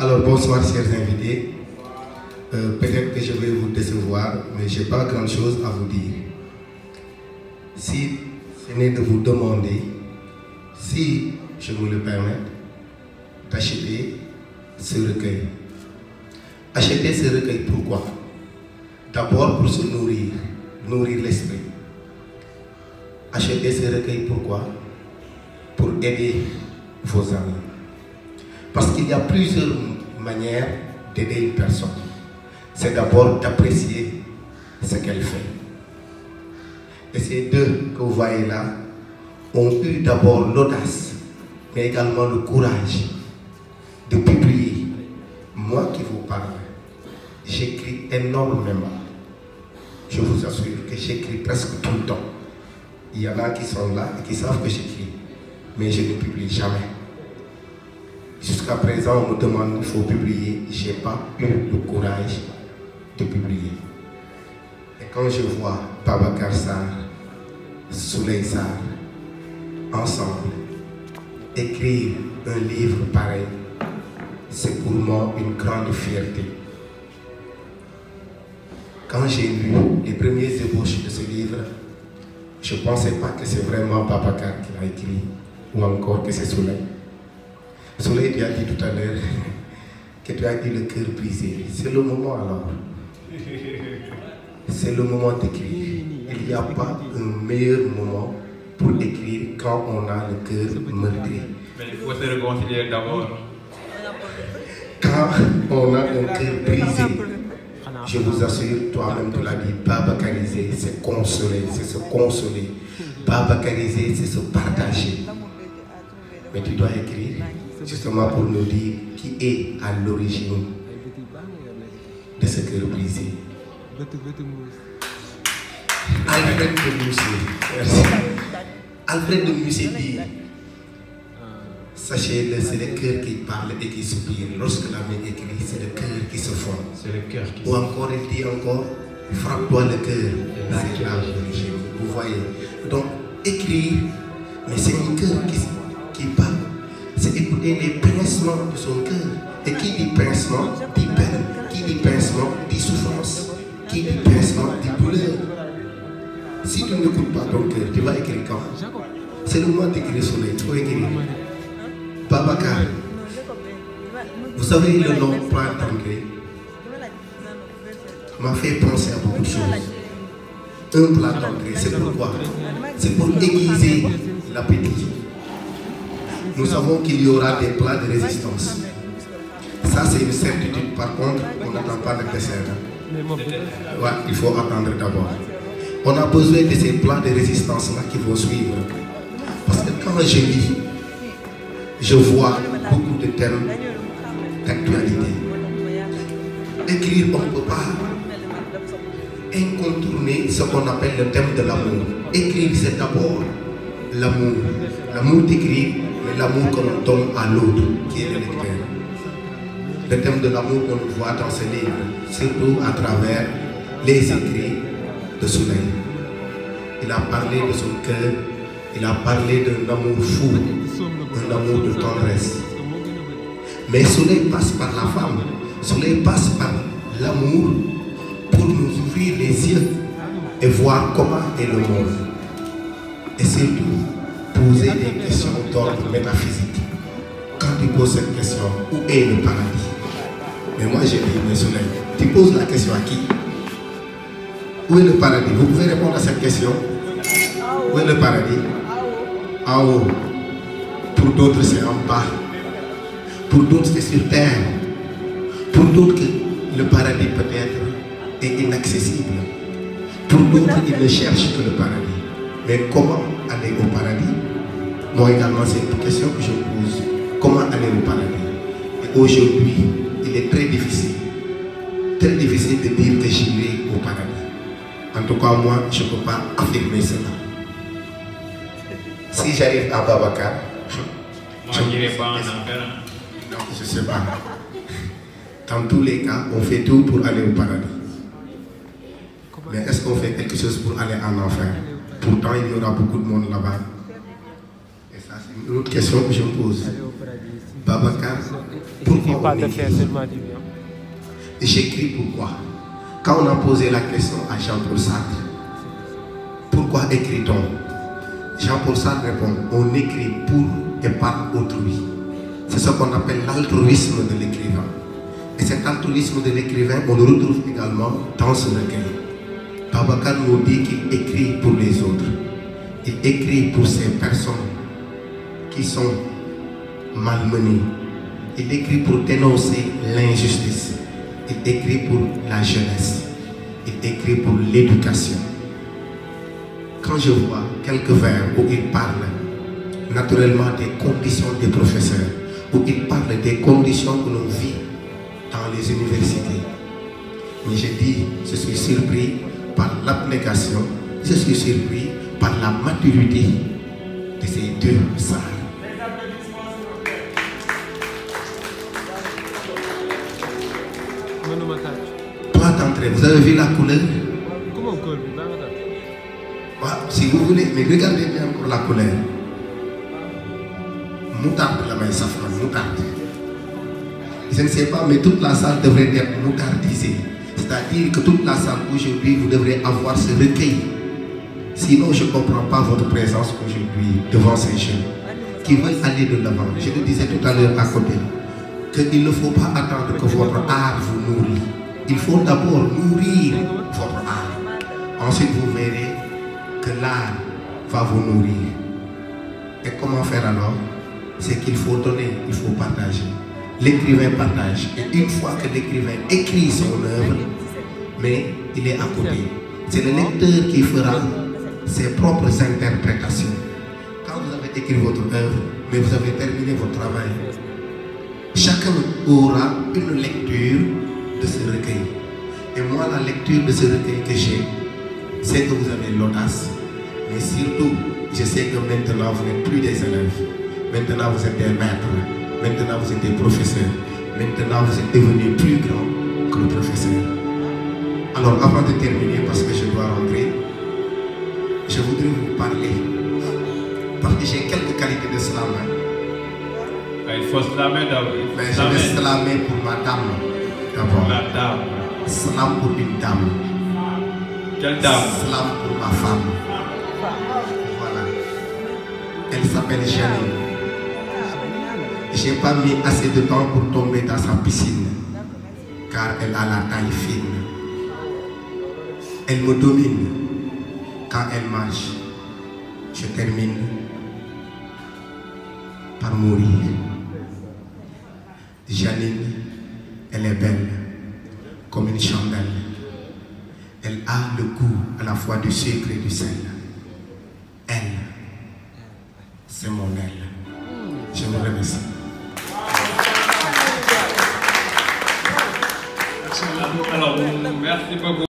Alors bonsoir chers invités. Peut-être que je vais vous décevoir, mais je n'ai pas grand chose à vous dire. Si ce n'est de vous demander, si je vous le permets, d'acheter ce recueil. Acheter ce recueil pourquoi? D'abord pour se nourrir, nourrir l'esprit. Acheter ce recueil pourquoi? Pour aider vos amis. Parce qu'il y a plusieurs manières d'aider une personne. C'est d'abord d'apprécier ce qu'elle fait. Et ces deux que vous voyez là ont eu d'abord l'audace, mais également le courage de publier. Moi qui vous parle, j'écris énormément. Je vous assure que j'écris presque tout le temps. Il y en a qui sont là et qui savent que j'écris, mais je ne publie jamais. Jusqu'à présent, on me demande qu'il faut publier. Je n'ai pas eu le courage de publier. Et quand je vois Babacar Sarr, Souley Sarr, ensemble, écrire un livre pareil, c'est pour moi une grande fierté. Quand j'ai lu les premières ébauches de ce livre, je ne pensais pas que c'est vraiment Babacar qui l'a écrit, ou encore que c'est Souley. Souley, tu as dit tout à l'heure que tu as dit le cœur brisé. C'est le moment alors. C'est le moment d'écrire. Il n'y a pas un meilleur moment pour écrire quand on a le cœur meurtri. Mais il faut se réconcilier d'abord. Quand on a un cœur brisé, je vous assure, toi-même tu l'as dit, babacariser, c'est consoler, c'est se consoler. Babacariser, c'est se partager. Mais tu dois écrire justement pour nous dire qui est à l'origine de ce cœur brisé. Alfred de Musset, merci. Alfred de Musset dit, sachez-le, c'est le cœur qui parle et qui soupire. Lorsque la main écrit, c'est le cœur qui se fond. C'est le cœur qui Ou encore, il dit encore, frappe-toi le cœur. C'est là l'origine. Vous voyez. Donc, écrire, mais c'est un cœur qui parle. C'est écouter les pincements de son cœur. Et qui dit pincement, dit peine. Qui dit pincement, dit souffrance. Qui dit pincement, dit douleur. Si tu n'écoutes pas ton cœur, tu vas écrire quand? C'est le moment d'écrire Souley. Tu vas écrire. Babacar. Vous savez, le nom Plat d'André m'a fait penser à beaucoup de choses. Un plat d'André, c'est pourquoi? C'est pour aiguiser l'appétit. Nous savons qu'il y aura des plats de résistance. Ça, c'est une certitude. Par contre, on n'attend pas le dessert. Ouais, il faut attendre d'abord. On a besoin de ces plats de résistance-là qui vont suivre. Parce que quand je lis, je vois beaucoup de thèmes d'actualité. Écrire, on ne peut pas incontourner ce qu'on appelle le thème de l'amour. Écrire, c'est d'abord l'amour. L'amour d'écrire, mais l'amour que l'on donne à l'autre, qui est le lecteur. Le thème de l'amour qu'on voit dans ce livre, surtout à travers les écrits de Souley. Il a parlé de son cœur, il a parlé d'un amour fou, un amour de tendresse. Mais Souley passe par la femme, Souley passe par l'amour pour nous ouvrir les yeux et voir comment est le monde. Et surtout, poser des questions d'ordre métaphysique. Quand tu poses cette question, où est le paradis? Mais moi j'ai dit, mais Souley, tu poses la question à qui? Où est le paradis? Vous pouvez répondre à cette question? Où est le paradis? En haut. Pour d'autres, c'est en bas. Pour d'autres, c'est sur terre. Pour d'autres, le paradis peut-être est inaccessible. Pour d'autres, ils ne cherchent que le paradis. Mais comment aller au paradis? Moi également, c'est une question que je pose. Comment aller au paradis? Et aujourd'hui, il est très difficile de dire que j'irai au paradis. En tout cas, moi, je ne peux pas affirmer cela. Si j'arrive à Babacar, moi, je n'irai pas en enfer. Donc, je ne sais pas. Dans tous les cas, on fait tout pour aller au paradis. Mais est-ce qu'on fait quelque chose pour aller en enfer? Pourtant, il y aura beaucoup de monde là-bas. Et ça, c'est une autre question que je me pose. Babacar, pourquoi pourquoi pas on de écrit. faire seulement du bien. Et j'écris pourquoi. Quand on a posé la question à Jean-Paul Sartre, pourquoi écrit-on? Jean-Paul Sartre répond, on écrit pour et par autrui. C'est ce qu'on appelle l'altruisme de l'écrivain. Et cet altruisme de l'écrivain, on le retrouve également dans ce recueil. Babacar nous dit qu'il écrit pour les autres. Il écrit pour ces personnes qui sont malmenées. Il écrit pour dénoncer l'injustice. Il écrit pour la jeunesse. Il écrit pour l'éducation. Quand je vois quelques vers où il parle naturellement des conditions des professeurs, où il parle des conditions que l'on vit dans les universités, mais je dis, je suis surpris par l'abnégation, je suis surpris par la maturité de ces deux sœurs. Toi d'entrée, vous avez vu la couleur? Comment on colle? Si vous voulez, mais regardez bien encore la couleur. Moutarde, la main safran, moutarde. Je ne sais pas, mais toute la salle devrait être moutardisée. C'est-à-dire que toute la salle aujourd'hui, vous devrez avoir ce recueil. Sinon, je ne comprends pas votre présence aujourd'hui devant ces jeunes qui veulent aller de l'avant. Je le disais tout à l'heure à côté, qu'il ne faut pas attendre que votre art vous nourrit. Il faut d'abord nourrir votre art. Ensuite, vous verrez que l'art va vous nourrir. Et comment faire alors? C'est qu'il faut donner, il faut partager. L'écrivain partage. Et une fois que l'écrivain écrit son œuvre, mais il est à côté. C'est le lecteur qui fera ses propres interprétations. Quand vous avez écrit votre œuvre, mais vous avez terminé votre travail, chacun aura une lecture de ce recueil. Et moi, la lecture de ce recueil que j'ai, c'est que vous avez l'audace, mais surtout, je sais que maintenant vous n'êtes plus des élèves, maintenant vous êtes des maîtres, maintenant vous êtes des professeurs, maintenant vous êtes devenus plus grands que le professeur. Alors avant de terminer, parce que je dois rentrer, je voudrais vous parler, parce que j'ai quelques qualités de slam. Il faut slammer d'abord. Mais je vais slammer pour ma dame d'abord. La dame. Slam pour une dame. Quelle dame? Slam pour ma femme. Voilà. Elle s'appelle Janine. Je n'ai pas mis assez de temps pour tomber dans sa piscine, car elle a la taille fine. Elle me domine. Quand elle marche, je termine par mourir. Janine, elle est belle comme une chandelle. Elle a le goût à la fois du sucre et du sel. Elle, c'est mon aile. Je vous remercie. Alors, merci beaucoup.